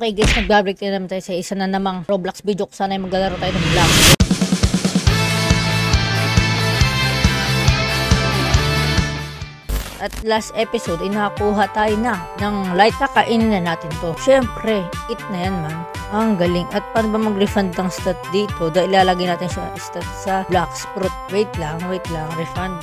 Okay guys, nagbabreak na naman tayo sa isa na namang Roblox video. Sana ay maglalaro tayo ng vlog. At last episode, nakakuha tayo na ng light. Kakainin na natin to. Syempre, eat na yan man. Ang galing. At paano ba mag-refund ng stat dito? Dahil ilalagay natin siya stat sa Blox Fruit. Wait lang. Refund.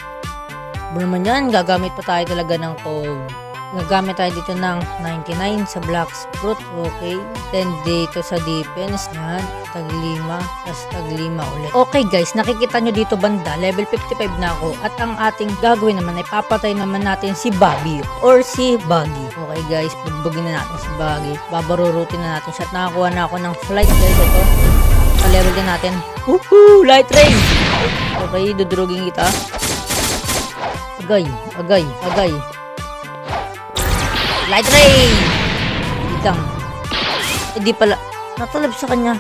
Ano naman yan? Gagamit pa tayo talaga ng code. Gagamit tayo dito ng 99 sa Blox Fruit. Okay. Then dito sa defense. Yan. Tag 5. Tapos tag 5 ulit. Okay guys. Nakikita nyo dito banda. Level 55 na ako. At ang ating gagawin naman ay papatay naman natin si Bobby. Or si Buggy. Okay guys. Bugbugin na natin si Buggy. Babarurutin na natin siya. At nakakuha na ako ng flight guys. Ito. Pa-level din natin. Woohoo! Light rain! Okay. Dudurugin kita. Agay. Light rain! Itang. Hindi pala. Natalab sa kanya.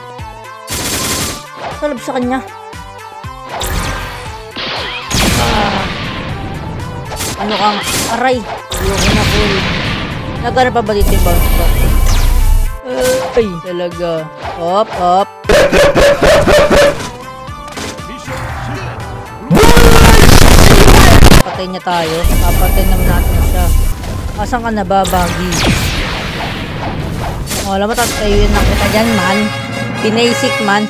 Ano kang aray? Ayoko na cool. Nagana pa ba dito yung bounce back? Ay, talaga. Up. Patay niya tayo. Papatay naman natin siya. Asan ka na ba, Buggy? Alam mo, tatayuin na kita dyan, man. Pinasik, man.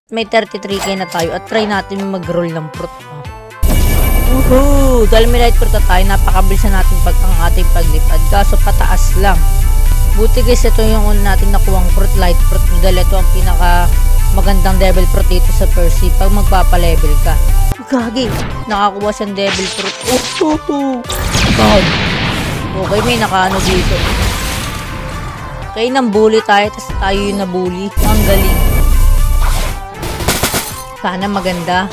May 33k na tayo at try natin mag-roll ng fruit. Woohoo! Dahil may light fruit na tayo, napakabilis na natin ang ating paglipad. Kaso pataas lang. Buti guys, ito yung una natin nakuwang fruit, light fruit. Dahil ito ang pinaka magandang devil fruit dito sa Percy pag magpapalevel ka. Gagi! Nakakuha siyang devil fruit. God! Okay, may nakaano dito. Okay, nambully tayo, tapos tayo yung nabully. Ang galing. Sana maganda.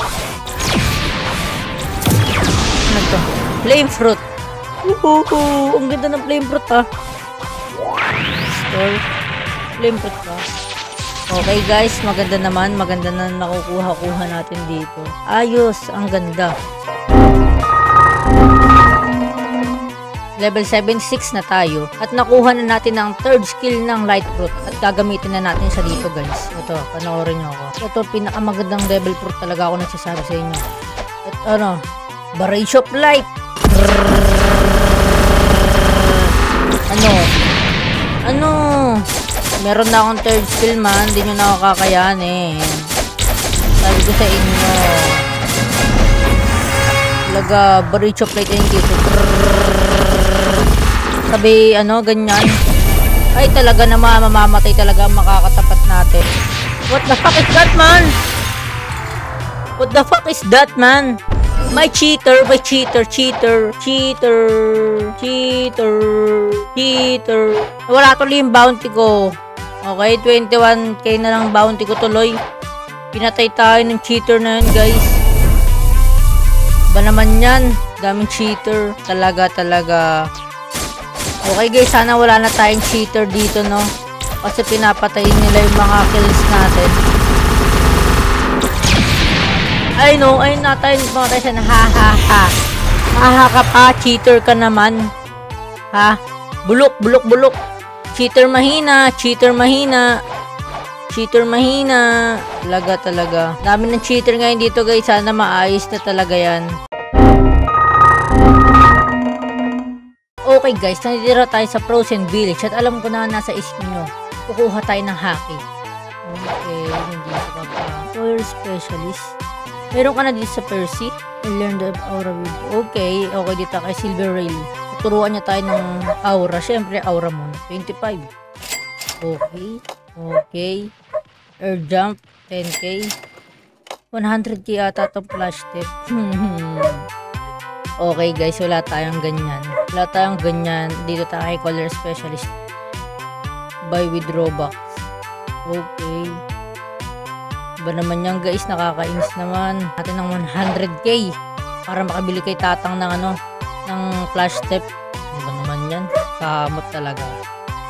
Ano to? Flame fruit. Ang ganda ng flame fruit ha. Store. Flame fruit ha. Okay guys, maganda naman. Maganda na nakukuha-kuha natin dito. Ayos, ang ganda. Level 76 na tayo. At nakuha na natin ang third skill ng light fruit. At gagamitin na natin sa dito guys. Ito, panoorin nyo ako. Ito, pinakamagandang devil fruit talaga ako nagsasabi sa inyo. At ano, barrage of light. Ano? Meron na akong third skill man. Hindi nyo na ako kakayanin. Sabi ko sa inyo. Talaga, barrage of light yung dito. Sabi, ganyan. Ay, talaga naman, mamamatay talaga ang makakatapat natin. What the fuck is that, man? What the fuck is that, man? My cheater. Wala tuloy yung bounty ko. Okay, 21k na lang bounty ko tuloy. Pinatay tayo ng cheater na yun, guys. Ba naman yan? Daming cheater. Talaga. Okay guys, sana wala na tayong cheater dito, no? Kasi pinapatayin nila yung mga kills natin. Ay natin mga tayo sana. Ha ka pa, cheater ka naman. Ha? Bulok. Cheater mahina. Talaga. Dami ng cheater ngayon dito guys. Sana maayos na talaga yan. Okay guys, nandito tayo sa Frozen Village. At alam ko na nasa isip nyo. Kukuha tayo ng haki. Okay, hindi ka pa. Fire Specialist. Meron ka na dito sa Percy. I learned the aura with. Okay, dito kay Silver Rail. Turuan niya tayo ng aura. Siyempre, aura mo. 25. Okay. Air jump. 10k. 100k ata itong flash tip. Okay guys, wala tayong ganyan. Dito tayo kay Color Specialist. Buy with Robux. Okay. Ba naman yan guys, nakakainis naman. Natin ng 100k para makabili kay tatang ng ng flash tip. Ba naman yan? Kamot talaga.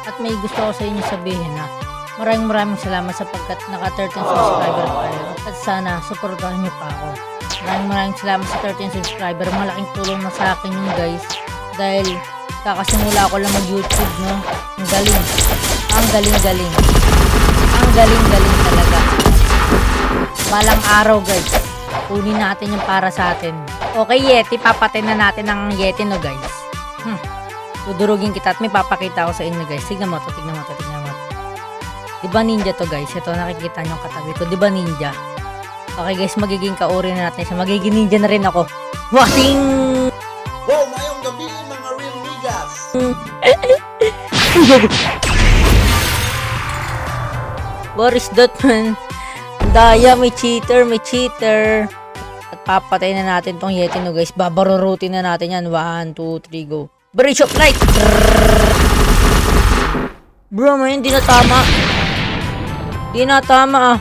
At may gusto ko sa inyo sabihin na maraming salamat sapagkat naka 13 subscriber tayo. At sana suportahan nyo pa ako. Maraming salamat sa 13 subscriber. Malaking tulong na sa akin yun guys. Dahil Kakasimula ko lang mag-YouTube, no? Ang galing. Ang galing-galing. Ang galing-galing talaga. Balang araw, guys. Kunin natin yung para sa atin. Okay, Yeti. Papatay na natin ang Yeti, no, guys? Dudurugin kita at may papakita ko sa inyo, guys. Tignan mo to, tignan mo to, tignan mo to. Diba ninja to, guys? Ito, nakikita nyo ang katabi ko. Diba ninja? Okay, guys. Magiging kauri na natin siya. Magiging ninja na rin ako. Wating! Wow, mayong gabi, mga real niggas! What is that, man? Daya, may cheater, may cheater. At papatay na natin tong Yeti, no, guys. Babarurutin na natin yan. 1, 2, 3, go. Bridge of light! Bro, man, di na tama. Di na tama, ah.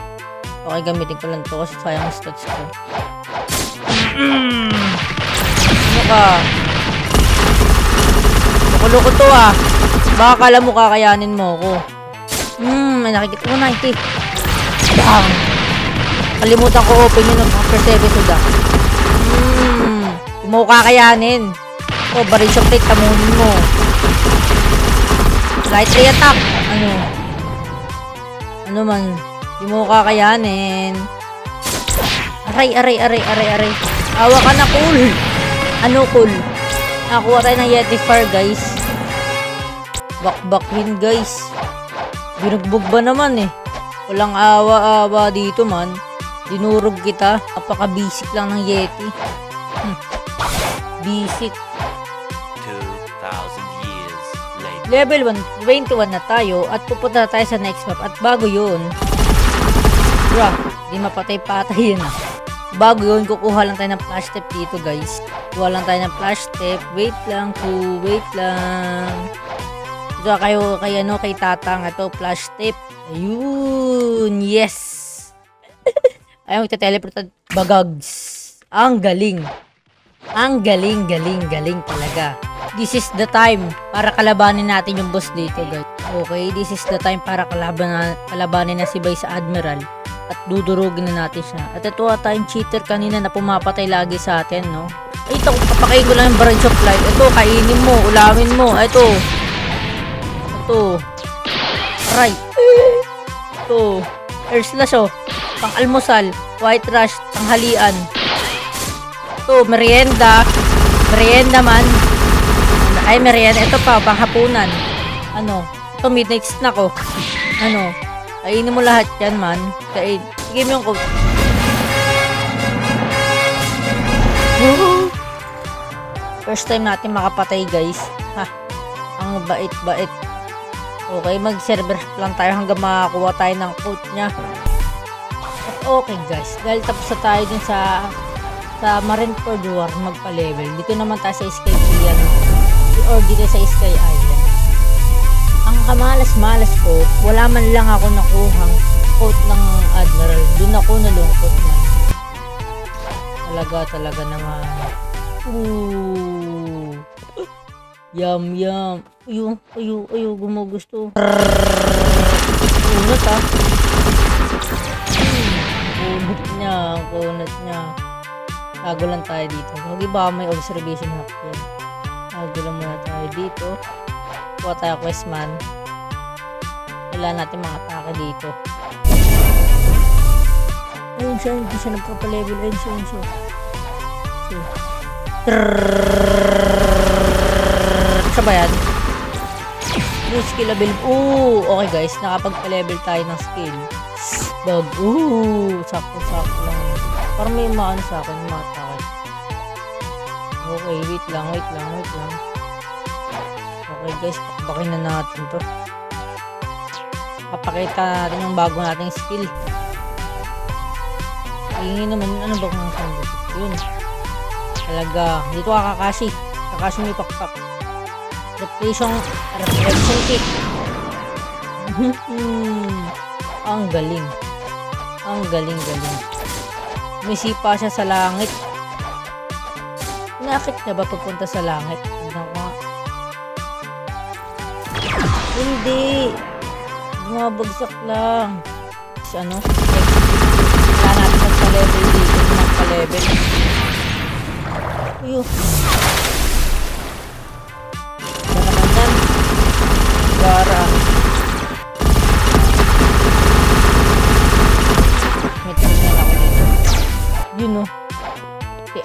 Okay, gamitin ko lang to kasi sayang stats ko. Ano ka? Loko-loko to, ah. Baka kala mo kakayanin mo ako. May nakikita ko 90. Bang! Kalimutan ko open yun ng first episode, ah. Di mo kakayanin. Oh, baril shot plate, tamunin mo. Light ray attack. Ano? Ano man? Di mo kakayanin. Aray. Awa ka na, cool. Ano, cool? Nakuha tayo ng Yeti Fire, guys. Bakbakin, guys. Binugbog ba naman, eh? Walang awa-awa dito, man. Dinurog kita. Napaka-basic lang ng Yeti. Basic. 2,000 years later. Level 21 na tayo at pupunta tayo sa next map. At bago yun, di mapatay-patay yun, ah. Bago yun, kukuha lang tayo ng flash tape dito, guys. Kuha lang tayo ng flash tape. Wait lang. Ito kay Tatang. Ito, flash tape. Ayun. Yes. Ayaw, magte-teleport. Bagags. Ang galing. Ang galing talaga. This is the time para kalabanin natin yung boss dito, guys. Okay, this is the time para kalabanin na si Vice Admiral at dudurugin na natin siya. At ito ata yung cheater kanina na pumapatay lagi sa atin, no? Ay, ito, papakain ko lang yung barrage of light. Ito, kainin mo, ulamin mo. Ito. Right. Ito. Air slash, oh. Pang-almusal. White rush. Tanghalian. Ito, merienda. Merienda man. Ay, merienda. Ito pa, panghapunan. Ano? Ito, midnight snack, oh. Ano? Kainin mo lahat yan, man. Sige mo yung code. First time natin makapatay, guys. Ha? Ang bait-bait. Okay, mag-server lang tayo hanggang makakuha tayo ng code niya. At okay, guys. Dahil tapos na tayo dun sa Marineford War magpa-level. Dito naman tayo sa Sky Island. Or dito sa Sky Island. Ang kamalas-malas ko, wala man lang ako nakuhang quote ng Admiral. Doon ako nalungkot na. Talaga naman. Ooh. Yum. Ayaw, gumugusto. Kunot, ah. Kunot niya. Tago lang tayo dito. Mag-iba may observation hack yun. Tago lang muna tayo dito. Kuha tayo questman. Kailangan natin mga atake dito. Ayun siya, hindi siya nagpapalevel. Ayun siya. Sa ba yan? Yung skill level. Okay guys, nakapagpa-level tayo ng skill. Bag. Sakto lang. Parang may maano sa akin, mga atake. Okay, wait lang. Okay guys, pakbakin na natin to. Papakita natin yung bago nating skill. Hingi naman yun. Ano ba kung saan? Yun. Talaga. Dito ka Kakashi. Kakashi may pakpak. Reflection kick. Ang galing. Ang galing. Misipa siya sa langit. Nakit na ba pagpunta sa langit? Hindi. Bumabagsak lang. Ano? Kaya natin magpa-level dito. Magpa-level. Ayun.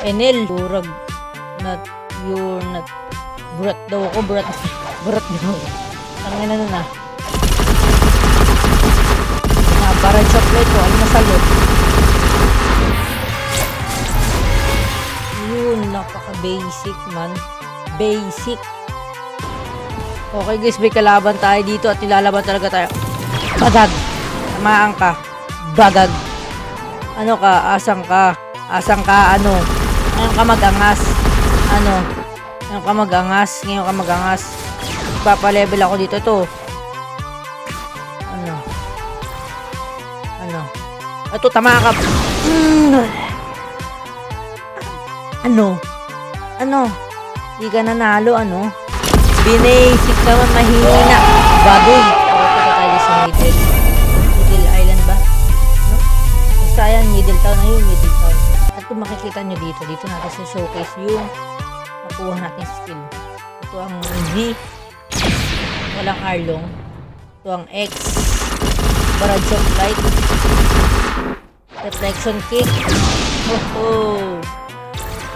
Enel. Durag. You're not. Burat daw ako. Burat daw ako. Tangin na na. Para chocolate ko. Ano masalot? Yun. Napaka-basic man. Basic. Okay guys, may kalaban tayo dito at nilalaban talaga tayo. Bagag. Tamaan ka. Bagag. Ano ka? Asang ka. Asang ka ano? Ngayon ka magangas. Ano? Ngayon ka magangas. Ngayon ka magangas. Papalevel ako dito to. Ano? Ano? Ito, tama ka. Ano? Ano? Di ka nanalo, ano? Binasic naman, mahina. Baboy. Ako pa tayo sa Middle Island ba? No? Basta yan, Middle Town. Ayun, Middle Town. At kung makikita nyo dito natin sa showcase yung makuha natin skill. Ito ang V. Walang Arlong. Ito ang X. Barrage of Light. Reflection Kick. Oh.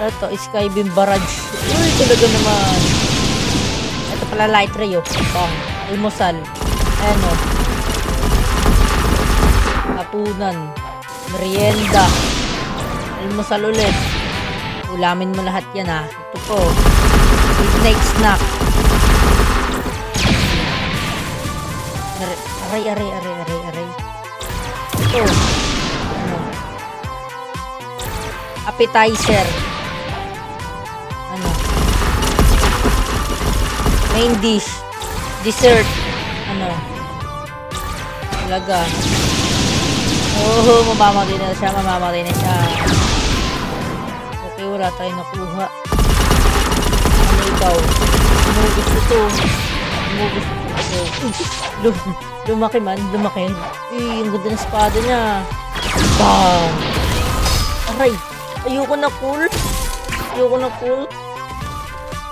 Ito, Skybeam Barrage. Uy, talaga naman. Ito pala Light Ray, oh. Bang. Almusal. Ayan, oh. Hapunan. Merienda. Almusal ulit. Ulamin mo lahat yan, ha. Ito po. Midnight Snack. Aray. Ito. Ano? Appetizer. Ano? Main dish. Dessert. Ano? Talaga. Oh, mamamatay na siya. Okay, wala tayong nakuha. Ano ikaw? Umugis ito. Lumaki man. Uy, ang ganda ng espada niya. Bang! Aray! Ayoko na cool.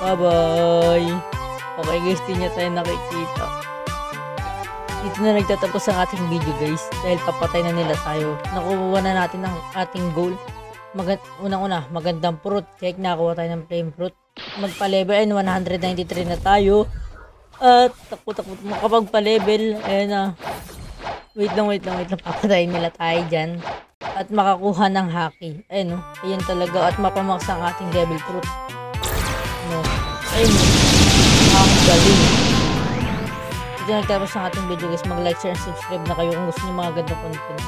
Bye-bye. Okay guys, di niya tayo nakikita. Dito na nagtatapos ang ating video guys. Dahil papatay na nila tayo. Nakuha na natin ang ating goal. Unang-una, magandang fruit. Kaya nakakuha tayo ng flame fruit. Magpa-level. Ayun, 193 na tayo. At takbo makapagpa-level. Ayan na. Wait lang. Papatayin nila tayo dyan. At makakuha ng haki. Ayun, no? Ayun talaga. At mapamax ang ating devil fruit. No. Ayun, no? Ang galing. Ito nagtapos ng ating video guys. Mag-like, share, and subscribe na kayo kung gusto nyo mga ganda content.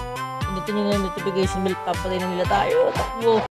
Pindutin nyo na yung notification bell. Papatayin na nila tayo. Takbo.